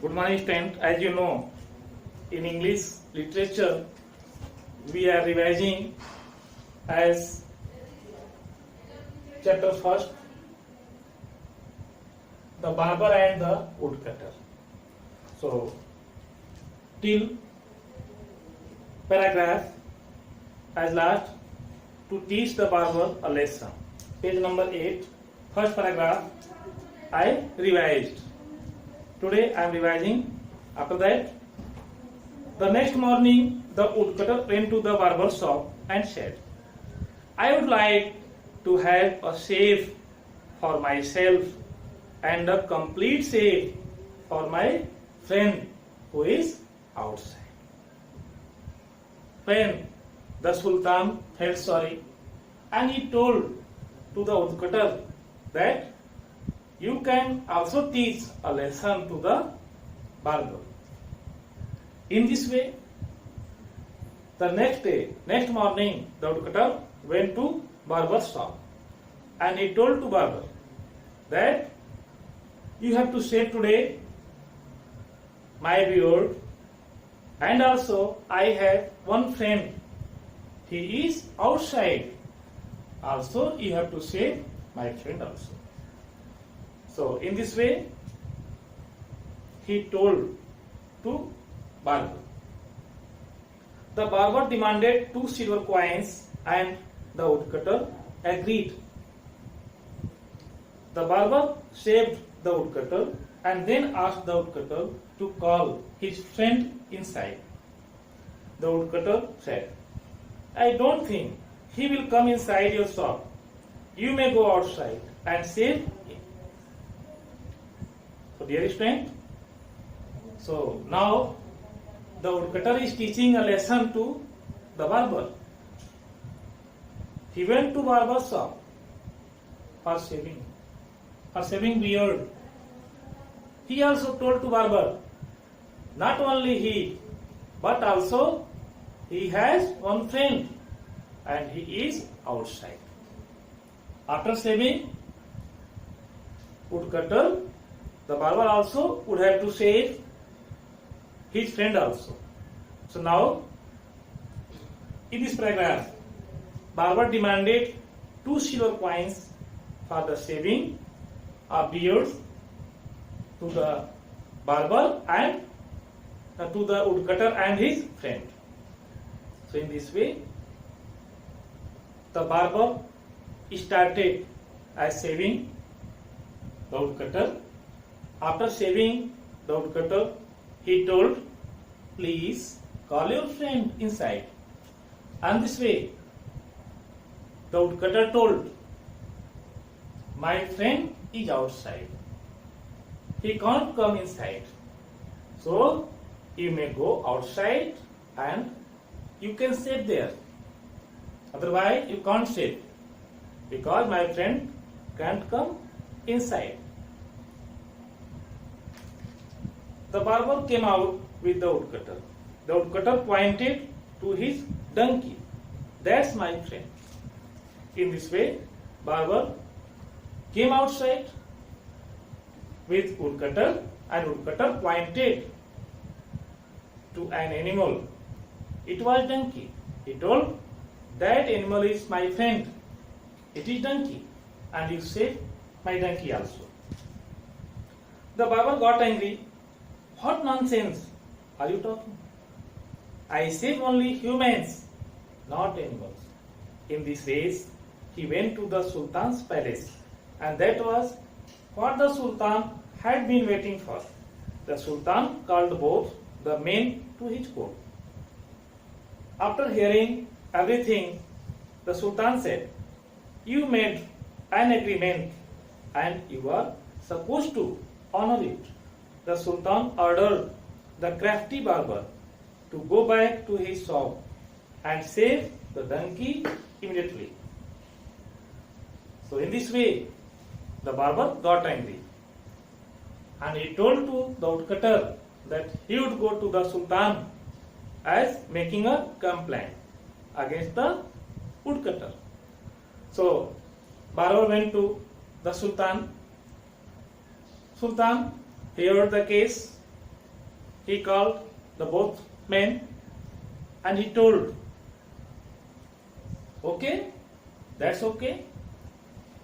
Good morning, student. As you know, in English literature, we are revising as chapter first, the barber and the woodcutter. So, till paragraph as last to teach the barber a lesson. Page number 8, first paragraph I revised. Today I am revising. After that, the next morning the woodcutter went to the barber shop and said, I would like to have a shave for myself and a complete shave for my friend who is outside. When the Sultan felt sorry and he told to the woodcutter that you can also teach a lesson to the barber. In this way, the next morning, the woodcutter went to barber's shop and he told to barber that you have to shave today my beard, and also I have one friend, he is outside, also you have to shave my friend also. So in this way, he told to barber. The barber demanded 2 silver coins and the woodcutter agreed. The barber shaved the woodcutter and then asked the woodcutter to call his friend inside. The woodcutter said, I don't think he will come inside your shop. You may go outside and shave him. So dear student, so now the woodcutter is teaching a lesson to the barber. He went to barber's shop for shaving beard. He also told to barber, not only he, but also he has one friend and he is outside. After shaving woodcutter, the barber also would have to shave his friend also. So now, in this paragraph, barber demanded 2 silver coins for the shaving of beards to the barber and to the woodcutter and his friend. So in this way, the barber started as shaving the woodcutter. After shaving the woodcutter, he told, please call your friend inside. And this way, the woodcutter told, my friend is outside. He can't come inside. So, you may go outside and you can shave there. Otherwise, you can't shave because my friend can't come inside. The barber came out with the woodcutter. The woodcutter pointed to his donkey. That's my friend. In this way, barber came outside with woodcutter and woodcutter pointed to an animal. It was donkey. He told, that animal is my friend. It is donkey. And you save my donkey also. The barber got angry. What nonsense are you talking? I save only humans, not animals. In this race, he went to the Sultan's palace, and that was what the Sultan had been waiting for. The Sultan called both the men to his court. After hearing everything, the Sultan said, you made an agreement and you are supposed to honor it. The Sultan ordered the crafty barber to go back to his shop and save the donkey immediately. So in this way, the barber got angry and he told to the woodcutter that he would go to the Sultan as making a complaint against the woodcutter. So barber went to the Sultan. Sultan heard the case he called the both men and he told, okay, that's okay,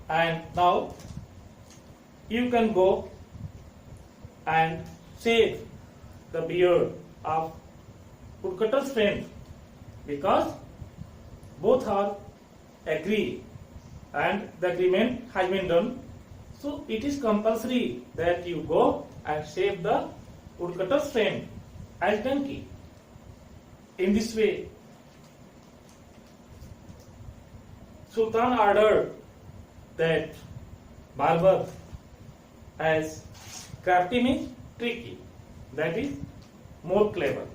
and now you can go and shave the beard of woodcutter's friend, because both are agree and the agreement has been done. So it is compulsory that you go and shave the woodcutter's friend as donkey. In this way, Sultan ordered that barber, as crafty means tricky, that is more clever.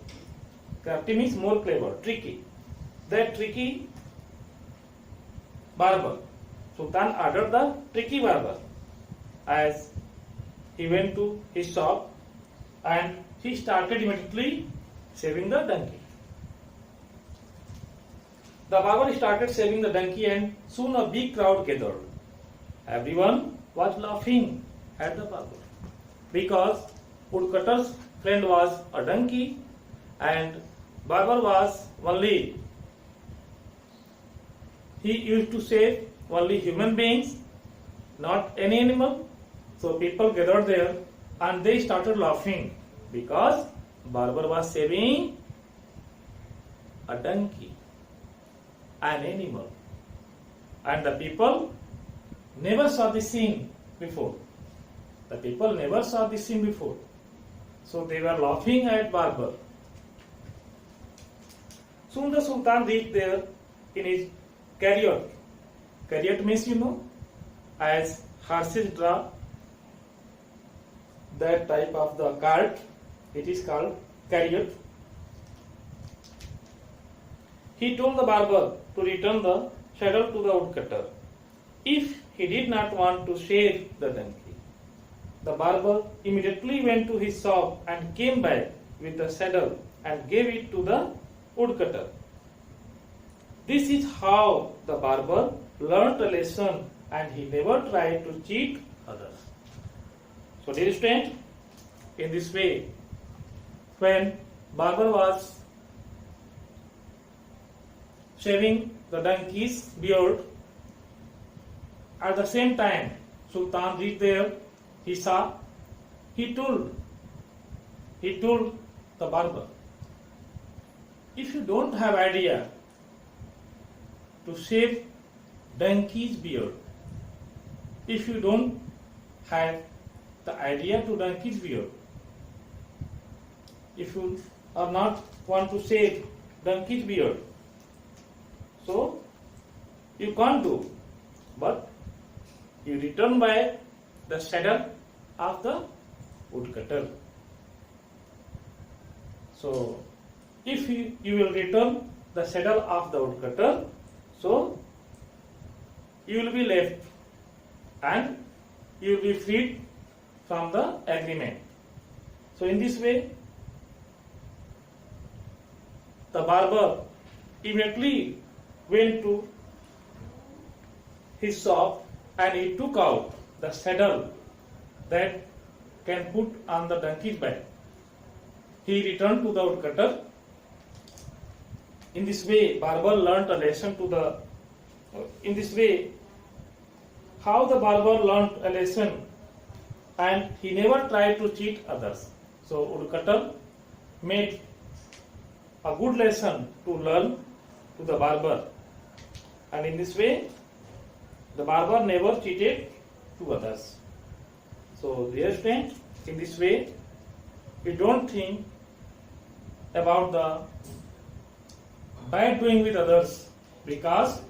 Crafty means more clever, tricky. That tricky barber, Sultan ordered the tricky barber, as he went to his shop and he started immediately shaving the donkey. The barber started shaving the donkey and soon a big crowd gathered. Everyone was laughing at the barber because woodcutter's friend was a donkey and barber was only, he used to shave only human beings, not any animal. So people gathered there and they started laughing because barber was shaving a donkey, an animal, and the people never saw this scene before. The people never saw this scene before. So they were laughing at barber. Soon the Sultan reached there in his chariot. Chariot means, you know, as horses draw that type of the cart, it is called chariot. He told the barber to return the saddle to the woodcutter if he did not want to shave the donkey. The barber immediately went to his shop and came back with the saddle and gave it to the woodcutter. This is how the barber learnt a lesson and he never tried to cheat others. So dear student, in this way, when barber was shaving the donkey's beard, at the same time Sultan reached there, he saw, he told the barber, if you don't have idea to shave donkey's beard, if you don't have the idea to donkey's beard, if you are not want to shave donkey's beard, so you can't do, but you return by the saddle of the woodcutter. So if you will return the saddle of the woodcutter, so you will be left and you will be freed from the agreement. So in this way, the barber immediately went to his shop and he took out the saddle that can put on the donkey's back. He returned to the woodcutter. In this way, barber learnt a lesson to the. In this way, how the barber learnt a lesson, and he never tried to cheat others. So woodcutter made a good lesson to learn to the barber, and in this way, the barber never cheated to others. So dear friends, in this way, we don't think about the bad doing with others, because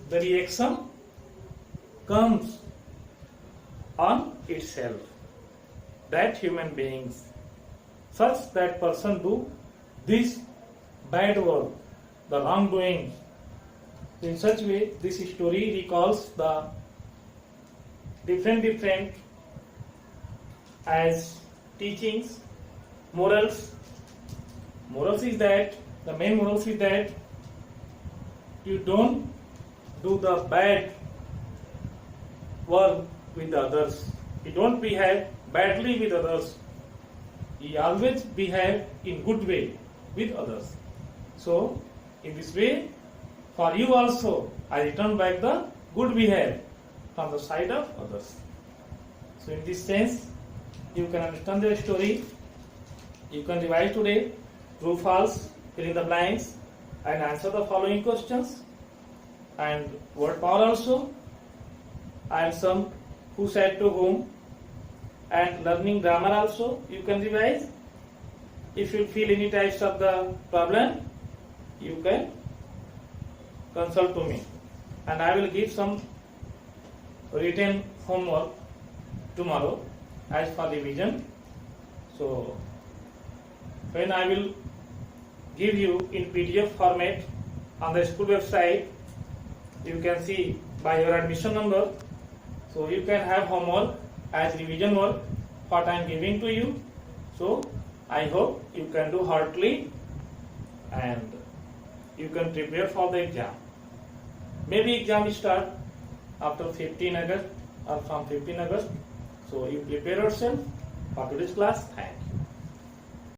the reaction comes on itself. That human beings, such that person do this bad work, the wrongdoing. In such way, this story recalls the different as teachings, morals. Morals is that, the main morals is that you don't do the bad work with others. You don't behave badly with others. he always behave in good way with others. So in this way, for you also, I return back the good behavior from the side of others. So in this sense, you can understand the story. You can revise today, true, false, fill in the blanks, and answer the following questions. And word power also, and some who said to whom, and learning grammar also you can revise. If you feel any types of the problem, you can consult to me, and I will give some written homework tomorrow as for revision. So when I will give you in PDF format on the school website, you can see by your admission number. So you can have homework as revision work what I am giving to you. So I hope you can do heartily and you can prepare for the exam. Maybe exam start after 15 August or from 15 August. So you prepare yourself for today's class. Thank you.